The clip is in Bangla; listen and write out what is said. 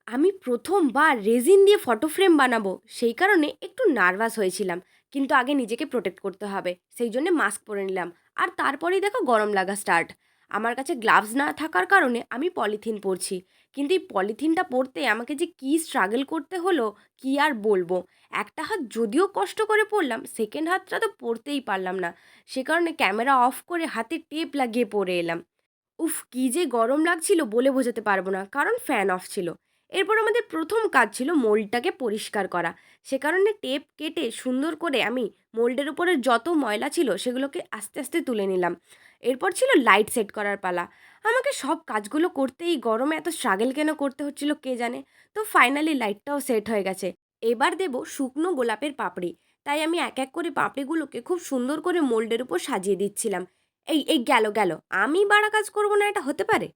আমি প্রথমবার রেজিন দিয়ে ফটো ফ্রেম বানাবো, সেই কারণে একটু নার্ভাস হয়েছিলাম। কিন্তু আগে নিজেকে প্রোটেক্ট করতে হবে, সেই জন্যে মাস্ক পরে নিলাম। আর তারপরেই দেখো গরম লাগা স্টার্ট। আমার কাছে গ্লাভস না থাকার কারণে আমি পলিথিন পরছি। কিন্তু এই পলিথিনটা পরতে আমাকে যে কী স্ট্রাগল করতে হলো, কি আর বলবো। একটা হাত যদিও কষ্ট করে পরলাম, সেকেন্ড হাতটা তো পরতেই পারলাম না। সে কারণে ক্যামেরা অফ করে হাতে টেপ লাগিয়ে পরে এলাম। উফ! কী যে গরম লাগছিল বলে বোঝাতে পারব না, কারণ ফ্যান অফ ছিল। এরপর আমাদের প্রথম কাজ ছিল মোল্ডটাকে পরিষ্কার করা। সে কারণে টেপ কেটে সুন্দর করে আমি মোল্ডের উপরে যত ময়লা ছিল সেগুলোকে আস্তে আস্তে তুলে নিলাম। এরপর ছিল লাইট সেট করার পালা। আমাকে সব কাজগুলো করতে এই গরমে এত স্ট্রাগল কেন করতে হচ্ছিল কে জানে। তো ফাইনালি লাইটটাও সেট হয়ে গেছে। এবার দেব শুকনো গোলাপের পাপড়ি। তাই আমি এক এক করে পাপড়িগুলোকে খুব সুন্দর করে মোল্ডের উপর সাজিয়ে দিচ্ছিলাম। এই গেল। আমি বাড়া কাজ করব না, এটা হতে পারে?